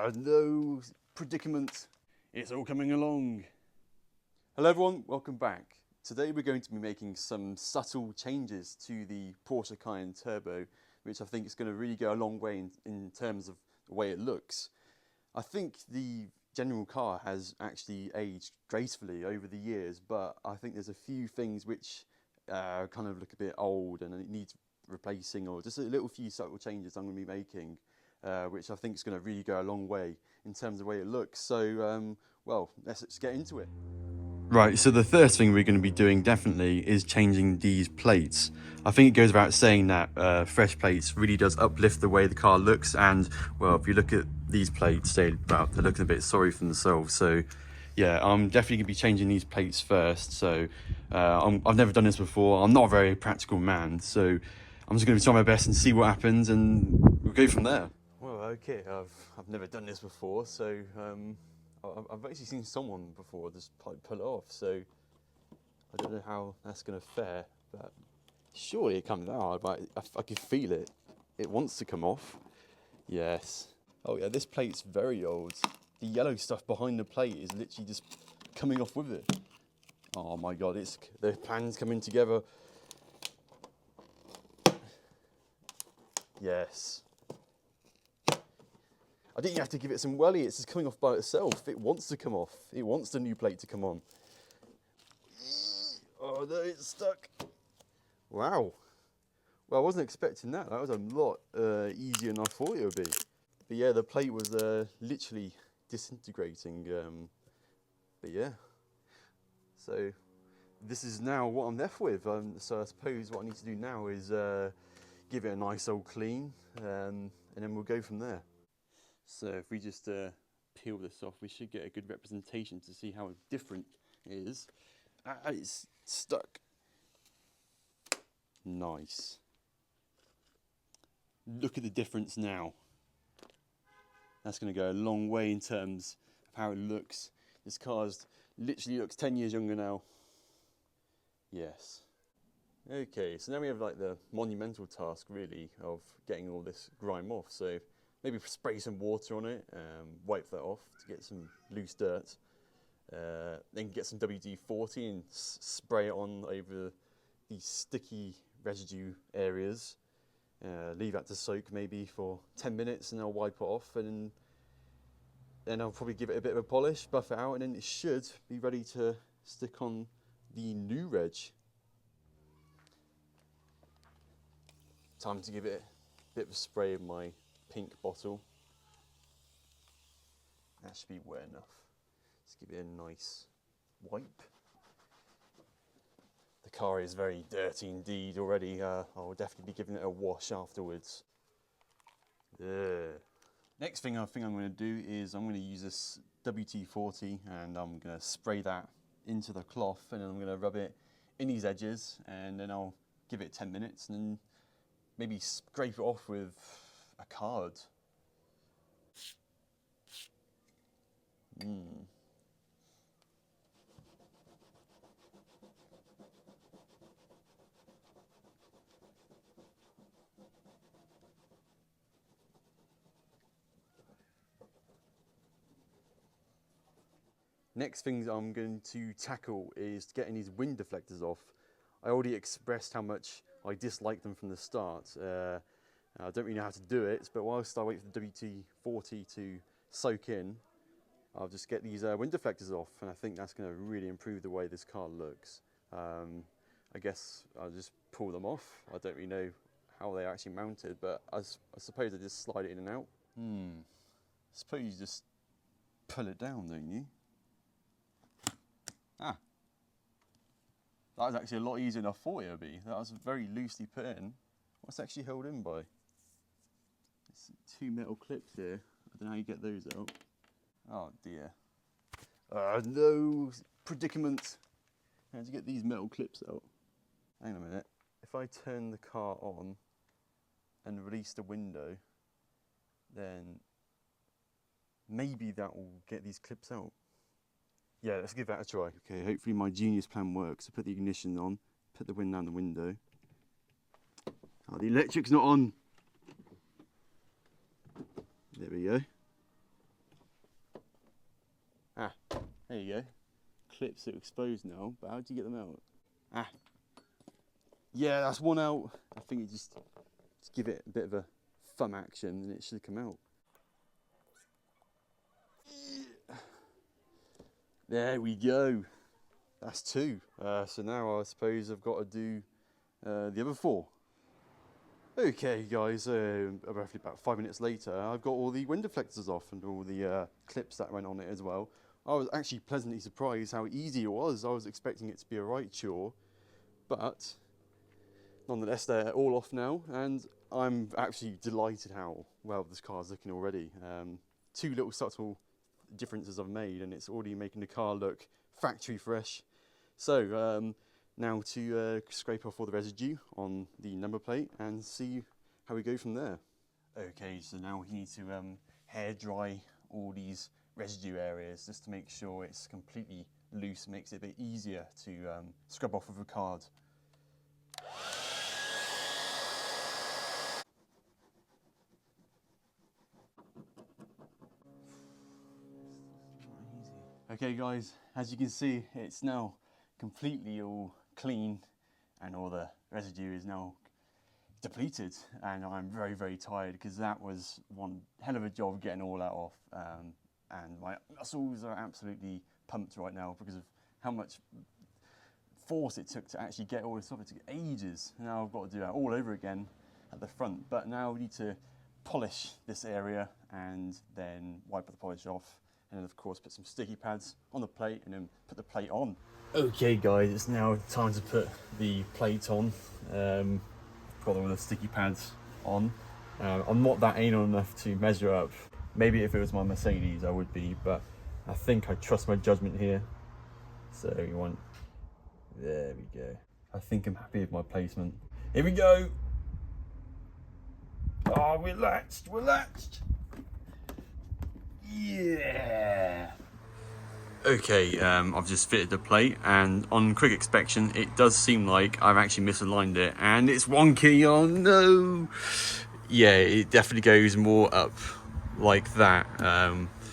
No predicament. It's all coming along. Hello everyone, welcome back. Today we're going to be making some subtle changes to the Porsche Cayenne Turbo, which I think is going to really go a long way in terms of the way it looks. I think the general car has actually aged gracefully over the years, but I think there's a few things which kind of look a bit old and it needs replacing, or just a little few subtle changes I'm going to be making, which I think is going to really go a long way in terms of the way it looks. So, well, let's get into it. Right, so the first thing we're going to be doing definitely is changing these plates. I think it goes without saying that fresh plates really does uplift the way the car looks, and well, if you look at these plates, they're looking a bit sorry for themselves. So yeah, I'm definitely going to be changing these plates first. So I've never done this before. I'm not a very practical man, so I'm just going to try my best and see what happens, and we'll go from there. Well, okay, I've never done this before, so I've actually seen someone before just pull it off, so I don't know how that's going to fare, but surely it comes out. I can feel it. It wants to come off. Yes. Oh yeah, this plate's very old. The yellow stuff behind the plate is literally just coming off with it. Oh my god, the pan's coming together. Yes. I didn't have to give it some welly, it's just coming off by itself. It wants to come off. It wants the new plate to come on. Oh no, it's stuck. Wow. Well, I wasn't expecting that. That was a lot easier than I thought it would be. But yeah, the plate was literally disintegrating. But yeah. So this is now what I'm left with. So I suppose what I need to do now is give it a nice old clean, and then we'll go from there. So if we just peel this off, we should get a good representation to see how different it is. It's stuck. Nice. Look at the difference now. That's going to go a long way in terms of how it looks. This car literally looks 10 years younger now. Yes. Okay, so now we have like the monumental task really of getting all this grime off. So maybe spray some water on it, wipe that off to get some loose dirt. Then get some WD-40 and spray it on over these sticky residue areas. Leave that to soak maybe for 10 minutes and I'll wipe it off, and then I'll probably give it a bit of a polish, buff it out, and then it should be ready to stick on the new reg. Time to give it a bit of a spray in my pink bottle. That should be wet enough. Let's give it a nice wipe. The car is very dirty indeed already. I'll definitely be giving it a wash afterwards. Next thing I think I'm going to do is I'm going to use this WD-40 and I'm going to spray that into the cloth, and then I'm going to rub it in these edges, and then I'll give it 10 minutes and then maybe scrape it off with a card. Next thing I'm going to tackle is getting these wind deflectors off. I already expressed how much I dislike them from the start. I don't really know how to do it, but whilst I wait for the WD-40 to soak in, I'll just get these wind deflectors off, and I think that's going to really improve the way this car looks. I guess I'll just pull them off. I don't really know how they're actually mounted, but I suppose I just slide it in and out. I suppose you just pull it down, don't you? Ah, that was actually a lot easier than I thought it would be. That was very loosely put in. What's actually held in by? It's 2 metal clips here. I don't know how you get those out. Oh dear. No predicament. How to get these metal clips out? Hang on a minute. If I turn the car on and release the window, then maybe that will get these clips out. Yeah, let's give that a try. Okay, hopefully my genius plan works. I put the ignition on, put the wind down the window. Oh, the electric's not on. There we go. you go. Clips are exposed now, but how do you get them out? Ah, yeah, that's one out. I think you just give it a bit of a thumb action and it should come out. There we go. That's two. So now I suppose I've got to do the other four. Okay guys, roughly about 5 minutes later, I've got all the wind deflectors off and all the clips that went on it as well. I was actually pleasantly surprised how easy it was. I was expecting it to be a right chore, but nonetheless they're all off now, and I'm actually delighted how well this car's looking already. Two little subtle differences I've made, and it's already making the car look factory fresh. So now to scrape off all the residue on the number plate and see how we go from there. Okay, so now we need to hair dry all these residue areas just to make sure it's completely loose, makes it a bit easier to scrub off with a card. Okay guys, as you can see, it's now completely all clean and all the residue is now depleted, and I'm very, very tired because that was one hell of a job getting all that off, and my muscles are absolutely pumped right now because of how much force it took to actually get all this off. It took ages. Now I've got to do that all over again at the front, but now we need to polish this area and then wipe the polish off, and then of course put some sticky pads on the plate and then put the plate on. Okay guys, it's now time to put the plate on. Got all the sticky pads on. I'm not that anal enough to measure up. Maybe if it was my Mercedes I would be, but I think I trust my judgment here. So you want, there we go. I think I'm happy with my placement. Here we go. Oh, we're latched, we're latched. Yeah. Okay, I've just fitted the plate, and on quick inspection it does seem like I've actually misaligned it and it's wonky. Oh no. Yeah, it definitely goes more up like that,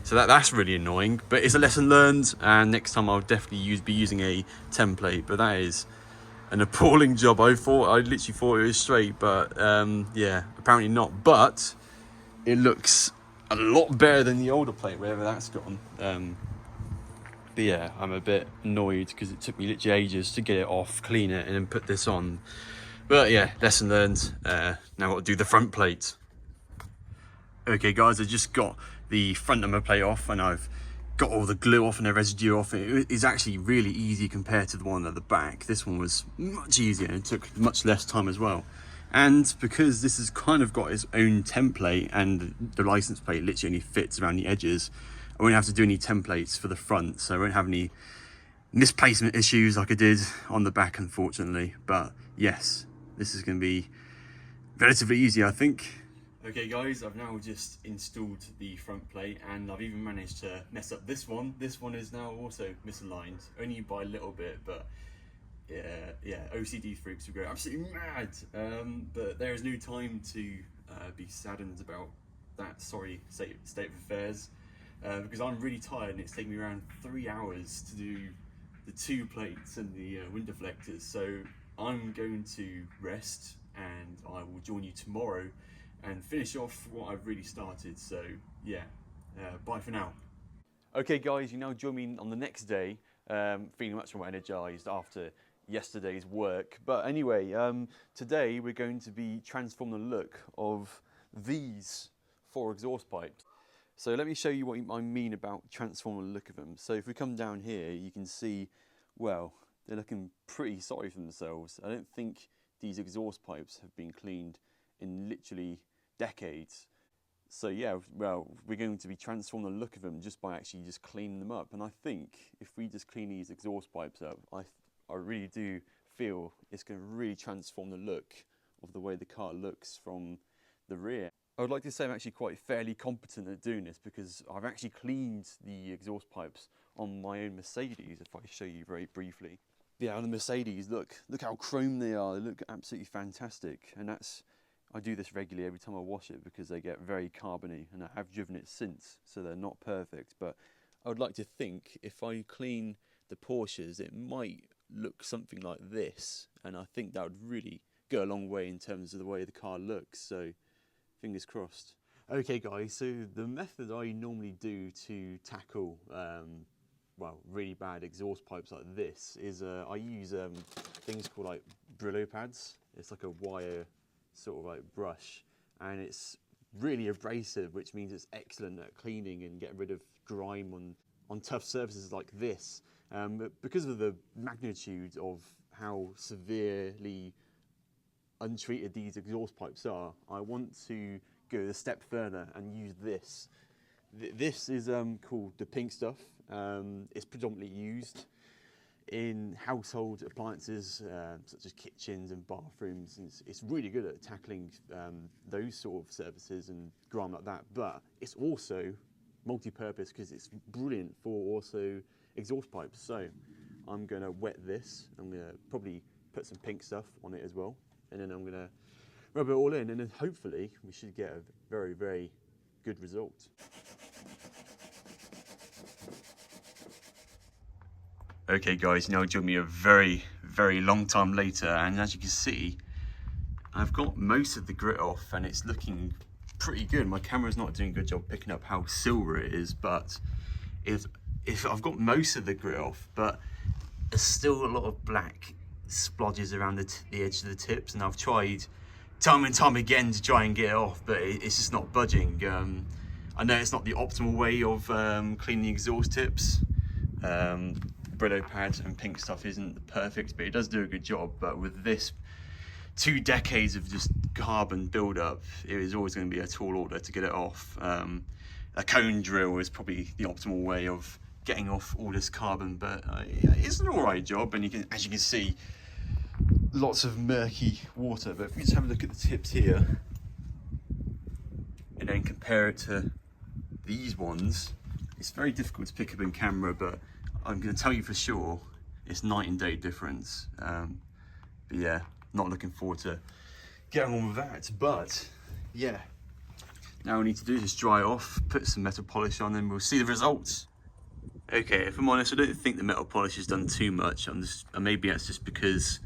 so that's really annoying, but it's a lesson learned, and next time I'll definitely be using a template. But that is an appalling job. I literally thought it was straight, but yeah, apparently not. But it looks a lot better than the older plate, wherever that's gone. But yeah, I'm a bit annoyed because it took me literally ages to get it off, clean it, and then put this on. But yeah, lesson learned. Now I've got to do the front plate. Okay guys, I just got the front number plate off, and I've got all the glue off and the residue off. It is actually really easy compared to the one at the back. This one was much easier and it took much less time as well. And because this has kind of got its own template and the license plate literally only fits around the edges, I won't have to do any templates for the front, so I won't have any misplacement issues like I did on the back, unfortunately. But yes, this is going to be relatively easy, I think. Okay guys, I've now just installed the front plate, and I've even managed to mess up this one. This one is now also misaligned, only by a little bit, but yeah, OCD freaks will go absolutely mad. But there is no time to be saddened about that sorry state of affairs, because I'm really tired and it's taken me around 3 hours to do the two plates and the wind deflectors. So I'm going to rest, and I will join you tomorrow and finish off what I've really started. So yeah, bye for now. Okay guys, you now join me on the next day, feeling much more energized after yesterday's work. But anyway, today we're going to be transforming the look of these 4 exhaust pipes. So let me show you what I mean about transforming the look of them. So if we come down here, you can see, well, they're looking pretty sorry for themselves. I don't think these exhaust pipes have been cleaned in literally decades. So yeah, well, we're going to be transforming the look of them just by actually just cleaning them up. And I think if we just clean these exhaust pipes up, I really do feel it's going to really transform the look of the way the car looks from the rear. I would like to say I'm actually quite fairly competent at doing this because I've actually cleaned the exhaust pipes on my own Mercedes, if I show you very briefly. Yeah, on the Mercedes, look how chrome they are. They look absolutely fantastic, and I do this regularly every time I wash it because they get very carbony, and I have driven it since, so they're not perfect, but I would like to think if I clean the Porsches, it might look something like this, and I think that would really go a long way in terms of the way the car looks, so fingers crossed. Okay guys, so the method I normally do to tackle well, really bad exhaust pipes like this is I use things called like Brillo pads. It's like a wire sort of like brush, and it's really abrasive, which means it's excellent at cleaning and getting rid of grime on tough surfaces like this. But because of the magnitude of how severely untreated these exhaust pipes are, I want to go a step further and use this. This is called the pink stuff. It's predominantly used in household appliances such as kitchens and bathrooms. And it's really good at tackling those sort of surfaces and grime like that, but it's also multi-purpose because it's brilliant for also exhaust pipes. So I'm going to wet this. I'm going to probably put some pink stuff on it as well, and then I'm going to rub it all in, and then hopefully we should get a very, very good result. Okay guys, now join me a very, very long time later, and as you can see, I've got most of the grit off and it's looking pretty good. My camera's not doing a good job picking up how silver it is, but if I've got most of the grit off, but there's still a lot of black splodges around the edge of the tips, and I've tried time and time again to try and get it off, but it's just not budging. I know it's not the optimal way of cleaning the exhaust tips. Brillo pad and pink stuff isn't the perfect, but it does do a good job. But with this 2 decades of just carbon build-up, it is always going to be a tall order to get it off. A cone drill is probably the optimal way of getting off all this carbon, but it's an alright job, and as you can see, lots of murky water. But if we just have a look at the tips here and then compare it to these ones, it's very difficult to pick up in camera, but I'm going to tell you for sure it's night and day difference. But yeah, not looking forward to getting on with that. But yeah, now all we need to do is just dry off, put some metal polish on, and we'll see the results. Okay, if I'm honest, I don't think the metal polish has done too much. Maybe that's just because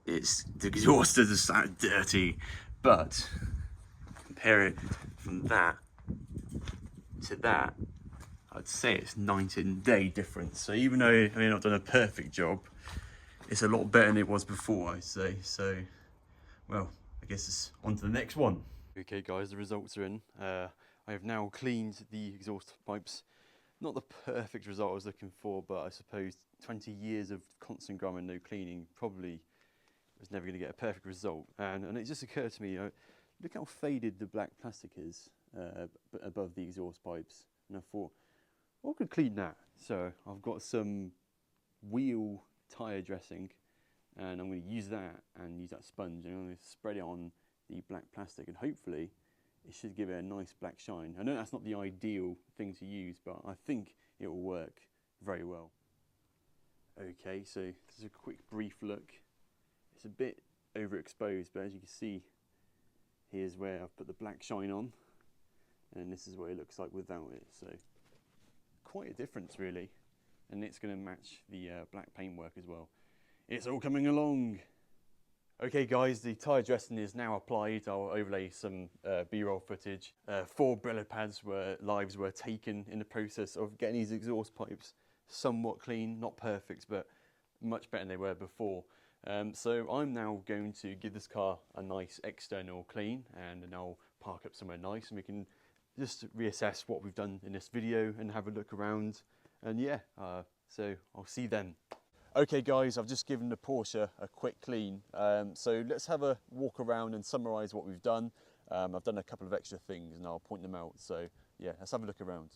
the exhaust is just that dirty. But compare it from that to that, I'd say it's night and day difference. So even though I may not have done a perfect job, it's a lot better than it was before, I'd say. So, well, I guess it's on to the next one. Okay guys, the results are in. I have now cleaned the exhaust pipes. Not the perfect result I was looking for, but I suppose 20 years of constant grime and no cleaning probably was never going to get a perfect result. And it just occurred to me, look how faded the black plastic is above the exhaust pipes. And I thought, well, I could clean that. So I've got some wheel tyre dressing, and I'm going to use that and use that sponge, and I'm going to spread it on the black plastic, and hopefully it should give it a nice black shine. I know that's not the ideal thing to use, but I think it will work very well. Okay, so this is a quick brief look. It's a bit overexposed, but as you can see, here's where I've put the black shine on, and this is what it looks like without it. So quite a difference really, and it's going to match the black paintwork as well. It's all coming along. Okay guys, the tyre dressing is now applied. I'll overlay some B-roll footage. 4 Brillo pads lives were taken in the process of getting these exhaust pipes somewhat clean, not perfect, but much better than they were before. So I'm now going to give this car a nice external clean, and then I'll park up somewhere nice, and we can just reassess what we've done in this video and have a look around. And yeah, so I'll see you then. Okay guys, I've just given the Porsche a quick clean. So let's have a walk around and summarise what we've done. I've done a couple of extra things and I'll point them out. So yeah, let's have a look around.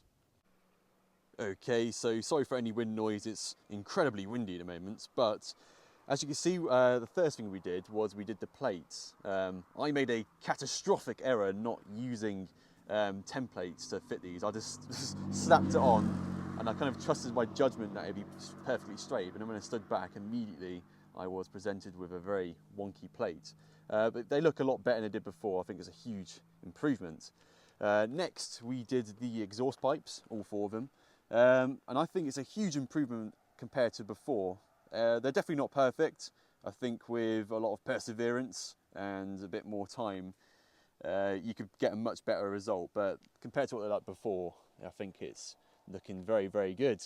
Okay, so sorry for any wind noise. It's incredibly windy at the moment, but as you can see, the first thing we did was we did the plates. I made a catastrophic error not using templates to fit these. I just slapped it on, and I kind of trusted my judgment that it'd be perfectly straight, but then when I stood back, immediately I was presented with a very wonky plate. But they look a lot better than they did before. I think it's a huge improvement. Next, we did the exhaust pipes, all 4 of them. And I think it's a huge improvement compared to before. They're definitely not perfect. I think with a lot of perseverance and a bit more time, you could get a much better result. But compared to what they're like before, I think it's looking very, very good.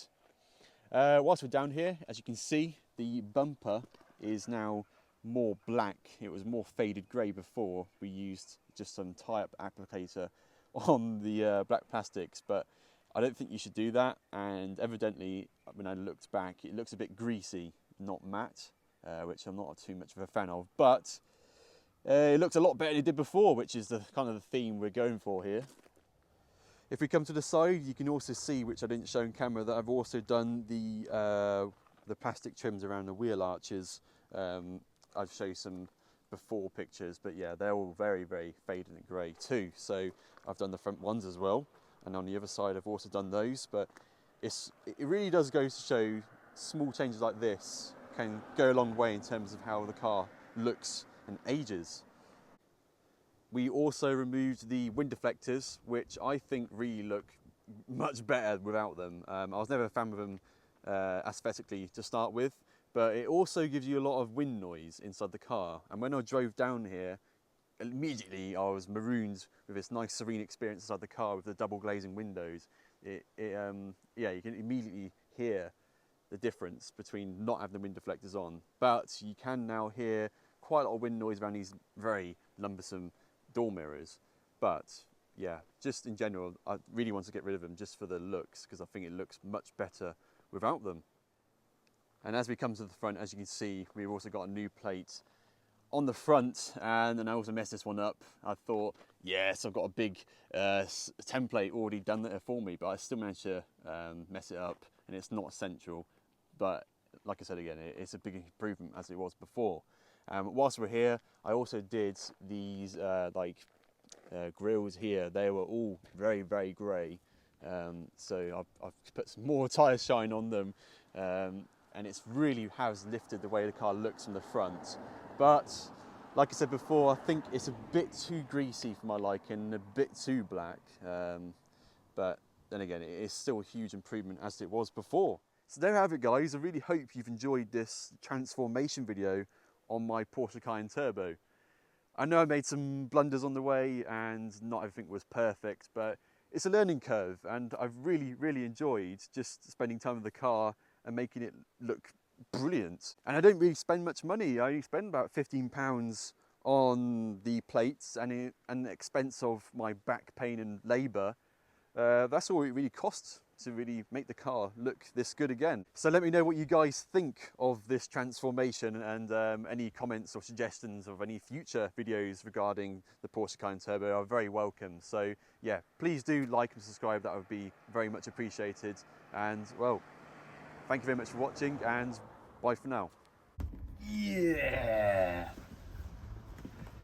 Whilst we're down here, as you can see, the bumper is now more black. It was more faded grey before. We used just some tie-up applicator on the black plastics, but I don't think you should do that. And evidently, when I looked back, it looks a bit greasy, not matte, which I'm not too much of a fan of. But it looks a lot better than it did before, which is the kind of the theme we're going for here. If we come to the side, you can also see, which I didn't show on camera, that I've also done the plastic trims around the wheel arches. I'll show you some before pictures, but yeah, they're all very, very faded and grey too. So I've done the front ones as well, and on the other side I've also done those. But it really does go to show small changes like this can go a long way in terms of how the car looks and ages. We also removed the wind deflectors, which I think really look much better without them. I was never a fan of them aesthetically to start with, but it also gives you a lot of wind noise inside the car. And when I drove down here, immediately I was marooned with this nice serene experience inside the car with the double glazing windows. Yeah, you can immediately hear the difference between not having the wind deflectors on, but you can now hear quite a lot of wind noise around these very lumbersome door mirrors. But yeah, just in general, I really want to get rid of them just for the looks, because I think it looks much better without them. And as we come to the front, as you can see, we've also got a new plate on the front, and then I also messed this one up. I thought, yes, I've got a big template already done there for me, but I still managed to mess it up, and it's not essential. But like I said again, it's a big improvement as it was before. Whilst we're here, I also did these grills here. They were all very, very grey. So I've put some more tyre shine on them, and it's really has lifted the way the car looks from the front. But like I said before, I think it's a bit too greasy for my liking, a bit too black. But then again, it is still a huge improvement as it was before. So there you have it, guys. I really hope you've enjoyed this transformation video on my Porsche Cayenne Turbo. I know I made some blunders on the way and not everything was perfect, but it's a learning curve, and I've really, really enjoyed just spending time with the car and making it look brilliant. And I don't really spend much money. I only spend about £15 on the plates and the expense of my back pain and labour. That's all it really costs to really make the car look this good again. So let me know what you guys think of this transformation, and any comments or suggestions of any future videos regarding the Porsche Cayenne Turbo are very welcome. So yeah, please do like and subscribe. That would be very much appreciated. And well, thank you very much for watching, and bye for now. Yeah.